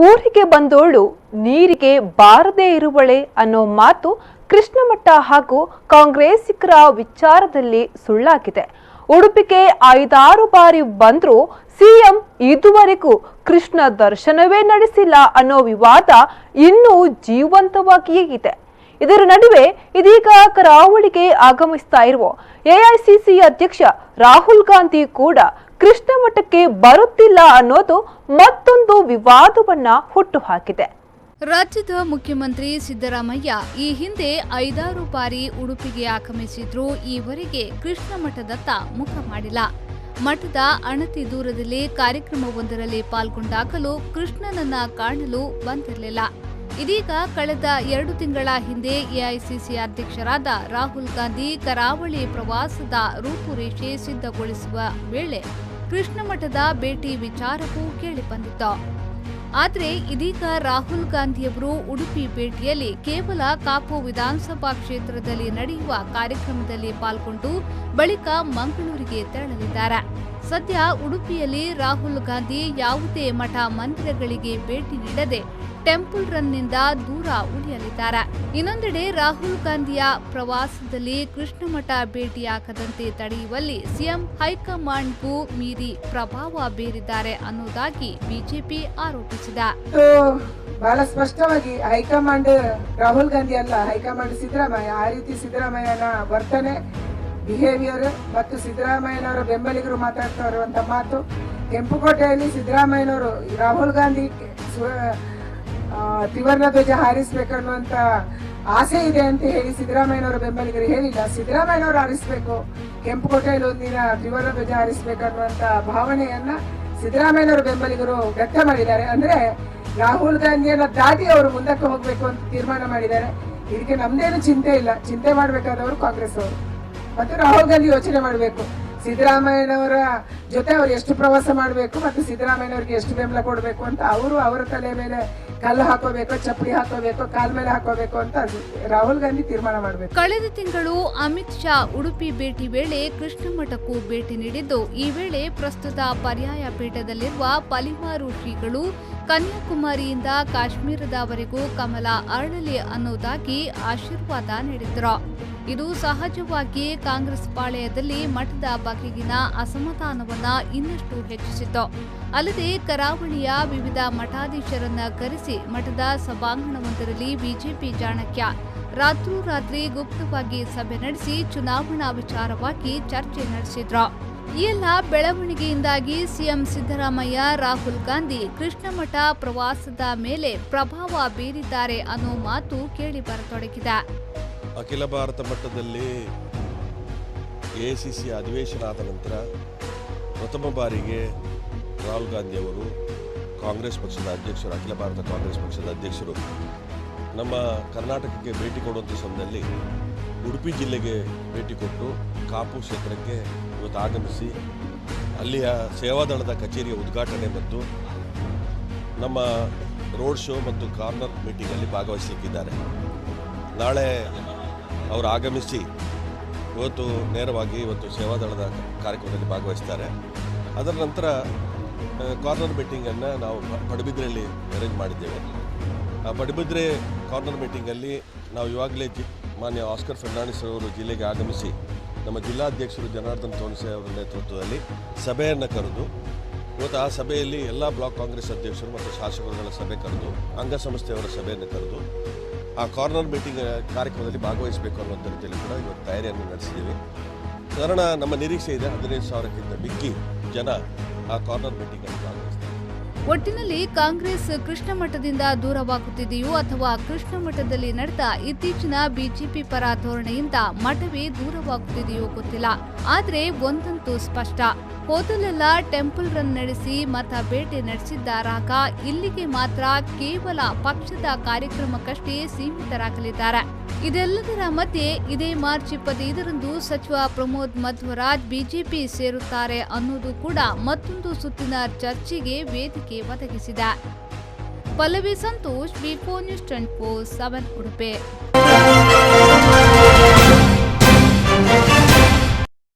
ಊರಿಗೆ ಬಂದೋಳು ನೀರಿಗೆ ಬಾರದೇ ಇರುವಳೆ ಅನ್ನೋ ಮಾತು ಕೃಷ್ಣಮಠ ಹಾಗೂ ಕಾಂಗ್ರೆಸ್ಸಿಗರ ವಿಚಾರದಲ್ಲಿ ಸುಳ್ಳಾಗಿದೆ. ಉಡುಪಿಗೆ 5-6 ಬಾರಿ ಬಂದ್ರೂ ಸಿಎಂ ಇದುವರೆಗೂ ಕೃಷ್ಣ ದರ್ಶನವೇ ನಡೆಸಿಲ್ಲ ಅನ್ನೋ ವಿವಾದ ಇನ್ನೂ ಜೀವಂತವಾಗಿಯೇ ಇದೆ. ಇದರ ನಡುವೆ ಇದೀಗ ಕರಾವಳಿಗೆ ಆಗಮಿಸ್ತಾ ಇರುವ ಎಐಸಿಸಿ ಅಧ್ಯಕ್ಷ ರಾಹುಲ್ ಗಾಂಧಿ ಕೂಡ ಕೃಷ್ಣಮಠಕ್ಕೆ ಬರುತ್ತಿಲ್ಲ ಅನ್ನೋದು ಮತ್ತೊಂದು ವಿವಾದವನ್ನ ಹುಟ್ಟುಹಾಕಿದೆ. ರಾಜ್ಯದ ಮುಖ್ಯಮಂತ್ರಿ ಸಿದ್ದರಾಮಯ್ಯ ಈ ಹಿಂದೆ 5-6 ಬಾರಿ ಉಡುಪಿಗೆ ಆಗಮಿಸಿದ್ರೂ ಈವರೆಗೆ ಕೃಷ್ಣಮಠದತ್ತ ಮುಖ ಮಾಡಿಲ್ಲ. ಮಠದ ಅಣತಿ ದೂರದಲ್ಲಿ ಕಾರ್ಯಕ್ರಮವೊಂದರಲ್ಲಿ ಪಾಲ್ಗೊಂಡಾಗಲೂ ಕೃಷ್ಣನನ್ನ ಕಾಣಲು ಬಂದಿರಲಿಲ್ಲ. ಇದೀಗ ಕಳೆದ 2 ತಿಂಗಳ ಹಿಂದೆ ಎಐಸಿಸಿ ಅಧ್ಯಕ್ಷರಾದ ರಾಹುಲ್ ಗಾಂಧಿ ಕರಾವಳಿ ಪ್ರವಾಸದ ರೂಪುರೇಷೆ ಸಿದ್ಧಗೊಳಿಸುವ ವೇಳೆ ಕೃಷ್ಣಮಠದ ಭೇಟಿ ವಿಚಾರವೂ ಕೇಳಿಬಂದಿತ್ತು. ಆದರೆ ಇದೀಗ ರಾಹುಲ್ ಗಾಂಧಿಯವರು ಉಡುಪಿ ಭೇಟಿಯಲ್ಲಿ ಕೇವಲ ಕಾಪು ವಿಧಾನಸಭಾ ಕ್ಷೇತ್ರದಲ್ಲಿ ನಡೆಯುವ ಕಾರ್ಯಕ್ರಮದಲ್ಲಿ ಪಾಲ್ಗೊಂಡು ಬಳಿಕ ಮಂಗಳೂರಿಗೆ ತೆರಳಲಿದ್ದಾರೆ. ಸದ್ಯ ಉಡುಪಿಯಲ್ಲಿ ರಾಹುಲ್ ಗಾಂಧಿ ಯಾವುದೇ ಮಠ ಮಂದಿರಗಳಿಗೆ ಭೇಟಿ ನೀಡದೆ ಟೆಂಪಲ್ ರನ್ನಿಂದ ದೂರ ಉಳಿಯಲಿದ್ದಾರೆ. ಇನ್ನೊಂದೆಡೆ ರಾಹುಲ್ ಗಾಂಧಿಯ ಪ್ರವಾಸದಲ್ಲಿ ಕೃಷ್ಣಮಠ ಭೇಟಿಯಾಗದಂತೆ ತಡೆಯುವಲ್ಲಿ ಸಿಎಂ ಹೈಕಮಾಂಡ್ಗೂ ಮೀರಿ ಪ್ರಭಾವ ಬೀರಿದ್ದಾರೆ ಅನ್ನೋದಾಗಿ ಬಿಜೆಪಿ ಆರೋಪಿಸಿದೆ. ಬಹಳ ಸ್ಪಷ್ಟವಾಗಿ ಹೈಕಮಾಂಡ್ ರಾಹುಲ್ ಗಾಂಧಿ ಅಲ್ಲ, ಹೈಕಮಾಂಡ್ ಸಿದ್ದರಾಮಯ್ಯ. ಆ ರೀತಿ ಸಿದ್ದರಾಮಯ್ಯನ ವರ್ತನೆ, ಬಿಹೇವಿಯರ್ ಮತ್ತು ಸಿದ್ದರಾಮಯ್ಯನವರ ಬೆಂಬಲಿಗರು ಮಾತಾಡ್ತಾ ಇರುವಂತ ಮಾತು, ಕೆಂಪುಕೋಟೆಯಲ್ಲಿ ಸಿದ್ದರಾಮಯ್ಯನವರು ರಾಹುಲ್ ಗಾಂಧಿ ತ್ರಿವರ್ಣ ಧ್ವಜ ಹಾರಿಸ್ಬೇಕನ್ನುವಂತ ಆಸೆ ಇದೆ ಅಂತ ಹೇಳಿ ಸಿದ್ದರಾಮಯ್ಯನವರ ಬೆಂಬಲಿಗರು ಹೇಳಿಲ್ಲ. ಸಿದ್ದರಾಮಯ್ಯನವರು ಹಾರಿಸ್ಬೇಕು, ಕೆಂಪುಕೋಟೆಯಲ್ಲಿ ಒಂದಿನ ತ್ರಿವರ್ಣ ಧ್ವಜ ಹಾರಿಸ್ಬೇಕನ್ನುವಂತ ಭಾವನೆಯನ್ನ ಸಿದ್ದರಾಮಯ್ಯನವರ ಬೆಂಬಲಿಗರು ವ್ಯಕ್ತ ಮಾಡಿದ್ದಾರೆ. ಅಂದ್ರೆ ರಾಹುಲ್ ಗಾಂಧಿಯನ್ನ ದಾಟಿ ಅವರು ಮುಂದಕ್ಕೆ ಹೋಗ್ಬೇಕು ಅಂತ ತೀರ್ಮಾನ ಮಾಡಿದ್ದಾರೆ. ಇದಕ್ಕೆ ನಮ್ದೇನು ಚಿಂತೆ ಇಲ್ಲ. ಚಿಂತೆ ಮಾಡ್ಬೇಕಾದವರು ಕಾಂಗ್ರೆಸ್ ಅವರು ಮತ್ತು ರಾಹುಲ್ ಗಾಂಧಿ ಯೋಚನೆ ಮಾಡಬೇಕು. ಸಿದ್ದರಾಮಯ್ಯನವರ ಜೊತೆ ಅವರು ಎಷ್ಟು ಪ್ರವಾಸ ಮಾಡಬೇಕು ಮತ್ತು ಸಿದ್ದರಾಮಯ್ಯನವರಿಗೆ ಎಷ್ಟು ಬೆಂಬಲ ಕೊಡಬೇಕು ಅಂತ ಅವರು ಅವರ ತಲೆ ಮೇಲೆ ಕಲ್ಲು ಹಾಕೋಬೇಕು, ಚಪ್ಪಲಿ ಹಾಕೋಬೇಕು, ಕಾಲ್ ಮೇಲೆ ಹಾಕೋಬೇಕು ಅಂತ ರಾಹುಲ್ ಗಾಂಧಿ ತೀರ್ಮಾನ ಮಾಡಬೇಕು. ಕಳೆದ ತಿಂಗಳು ಅಮಿತ್ ಶಾ ಉಡುಪಿ ಭೇಟಿ ವೇಳೆ ಕೃಷ್ಣಮಠಕ್ಕೂ ಭೇಟಿ ನೀಡಿದ್ದು, ಈ ವೇಳೆ ಪ್ರಸ್ತುತ ಪರ್ಯಾಯ ಪೀಠದಲ್ಲಿರುವ ಪಲಿಮಾರು ಶ್ರೀಗಳು ಕನ್ಯಾಕುಮಾರಿಯಿಂದ ಕಾಶ್ಮೀರದವರೆಗೂ ಕಮಲ ಅರಳಲಿ ಅನ್ನೋದಾಗಿ ಆಶೀರ್ವಾದ ನೀಡಿದ್ರು. ಇದು ಸಹಜವಾಗಿ ಕಾಂಗ್ರೆಸ್ ಪಾಳೆಯದಲ್ಲಿ ಮಠದ ಬಗೆಗಿನ ಅಸಮಾಧಾನವನ್ನ ಇನ್ನಷ್ಟು ಹೆಚ್ಚಿಸಿತು. ಅಲ್ಲದೆ ಕರಾವಳಿಯ ವಿವಿಧ ಮಠಾಧೀಶರನ್ನ ಕರೆಸಿ ಮಠದ ಸಭಾಂಗಣವೊಂದರಲ್ಲಿ ಬಿಜೆಪಿ ಚಾಣಕ್ಯ ರಾತ್ರೋರಾತ್ರಿ ಗುಪ್ತವಾಗಿ ಸಭೆ ನಡೆಸಿ ಚುನಾವಣಾ ವಿಚಾರವಾಗಿ ಚರ್ಚೆ ನಡೆಸಿದ್ರು. ಈ ಎಲ್ಲ ಬೆಳವಣಿಗೆಯಿಂದಾಗಿ ಸಿಎಂ ಸಿದ್ದರಾಮಯ್ಯ ರಾಹುಲ್ ಗಾಂಧಿ ಕೃಷ್ಣಮಠ ಪ್ರವಾಸದ ಮೇಲೆ ಪ್ರಭಾವ ಬೀರಿದ್ದಾರೆ ಅನ್ನೋ ಮಾತು ಕೇಳಿ ಬರತೊಡಗಿದೆ. ಅಖಿಲ ಭಾರತ ಮಟ್ಟದಲ್ಲಿ ಎಐಸಿಸಿ ಅಧಿವೇಶನ ಆದ ನಂತರ ಪ್ರಥಮ ಬಾರಿಗೆ ರಾಹುಲ್ ಗಾಂಧಿಯವರು ಕಾಂಗ್ರೆಸ್ ಪಕ್ಷದ ಅಧ್ಯಕ್ಷರು, ಅಖಿಲ ಭಾರತ ಕಾಂಗ್ರೆಸ್ ಪಕ್ಷದ ಅಧ್ಯಕ್ಷರು ನಮ್ಮ ಕರ್ನಾಟಕಕ್ಕೆ ಭೇಟಿ ಕೊಡುವಂಥ ಸಮಯದಲ್ಲಿ ಉಡುಪಿ ಜಿಲ್ಲೆಗೆ ಭೇಟಿ ಕೊಟ್ಟು ಕಾಪು ಕ್ಷೇತ್ರಕ್ಕೆ ಇವತ್ತು ಆಗಮಿಸಿ ಅಲ್ಲಿಯ ಸೇವಾದಳದ ಕಚೇರಿಯ ಉದ್ಘಾಟನೆ ಮತ್ತು ನಮ್ಮ ರೋಡ್ ಶೋ ಮತ್ತು ಕಾರ್ನರ್ ಮೀಟಿಂಗಲ್ಲಿ ಭಾಗವಹಿಸಲಿಕ್ಕಿದ್ದಾರೆ. ನಾಳೆ ಅವರು ಆಗಮಿಸಿ ಇವತ್ತು ನೇರವಾಗಿ ಸೇವಾದಳದ ಕಾರ್ಯಕ್ರಮದಲ್ಲಿ ಭಾಗವಹಿಸ್ತಾರೆ. ಅದರ ನಂತರ ಕಾರ್ನರ್ ಮೀಟಿಂಗನ್ನು ನಾವು ಪಡುಬಿದ್ರೆಯಲ್ಲಿ ಅರೇಂಜ್ ಮಾಡಿದ್ದೇವೆ. ಆ ಪಡುಬಿದ್ರೆ ಕಾರ್ನರ್ ಮೀಟಿಂಗಲ್ಲಿ ನಾವು ಇವಾಗಲೇ ಮಾನ್ಯ ಆಸ್ಕರ್ ಫರ್ನಾಂಡಿಸ್ ಅವರು ಜಿಲ್ಲೆಗೆ ಆಗಮಿಸಿ ನಮ್ಮ ಜಿಲ್ಲಾಧ್ಯಕ್ಷರು ಜನಾರ್ದನ್ ತೋನ್ಸೆ ಅವರ ನೇತೃತ್ವದಲ್ಲಿ ಸಭೆಯನ್ನು ಕರೆದು ಇವತ್ತು ಆ ಸಭೆಯಲ್ಲಿ ಎಲ್ಲ ಬ್ಲಾಕ್ ಕಾಂಗ್ರೆಸ್ ಅಧ್ಯಕ್ಷರು ಮತ್ತು ಶಾಸಕರುಗಳ ಸಭೆ ಕರೆದು ಅಂಗಸಂಸ್ಥೆಯವರ ಸಭೆಯನ್ನು ಕರೆದು ಆ ಕಾರ್ನರ್ ಮೀಟಿಂಗ್ ಕಾರ್ಯಕ್ರಮದಲ್ಲಿ ಭಾಗವಹಿಸಬೇಕು ಅನ್ನುವಂಥ ರೀತಿಯಲ್ಲಿ ಕೂಡ ಇವತ್ತು ತಯಾರಿಯನ್ನು ನಡೆಸಿದ್ದೀವಿ. ಕಾರಣ ನಮ್ಮ ನಿರೀಕ್ಷೆ ಇದೆ 15,000ಕ್ಕಿಂತ ಮಿಕ್ಕಿ ಜನ ಆ ಕಾರ್ನರ್ ಮೀಟಿಂಗಲ್ಲಿ ಭಾಗವಹಿಸ್ತಾರೆ. ಒಟ್ಟಿನಲ್ಲಿ ಕಾಂಗ್ರೆಸ್ ಕೃಷ್ಣಮಠದಿಂದ ದೂರವಾಗುತ್ತಿದೆಯೋ ಅಥವಾ ಕೃಷ್ಣಮಠದಲ್ಲಿ ನಡೆದ ಇತ್ತೀಚಿನ ಬಿಜೆಪಿ ಪರ ಧೋರಣೆಯಿಂದ ಮಠವೇ ದೂರವಾಗುತ್ತಿದೆಯೋ ಗೊತ್ತಿಲ್ಲ. ಆದ್ರೆ ಒಂದಂತೂ ಸ್ಪಷ್ಟ, ಹೋದಲೆಲ್ಲ ಟೆಂಪಲ್ ರನ್ ನಡೆಸಿ ಮಠ ಭೇಟಿ ನಡೆಸಿದ್ದಾರಾಗ ಇಲ್ಲಿಗೆ ಮಾತ್ರ ಕೇವಲ ಪಕ್ಷದ ಕಾರ್ಯಕ್ರಮಕ್ಕಷ್ಟೇ ಸೀಮಿತರಾಗಲಿದ್ದಾರೆ. ಇದೆಲ್ಲದರ ಮಧ್ಯೆ ಇದೇ ಮಾರ್ಚ್ 25ರಂದು ಸಚಿವ ಪ್ರಮೋದ್ ಮಧ್ವರಾಜ್ ಬಿಜೆಪಿ ಸೇರುತ್ತಾರೆ ಅನ್ನೋದು ಕೂಡ ಮತ್ತೊಂದು ಸುತ್ತಿನ ಚರ್ಚೆಗೆ ವೇದಿಕೆ ಒದಗಿಸಿದೆ. ಪಲ್ಲವಿ ಸಂತೋಷ್, ವಿ4 ನ್ಯೂಸ್ 24/7 ಉಡುಪಿ.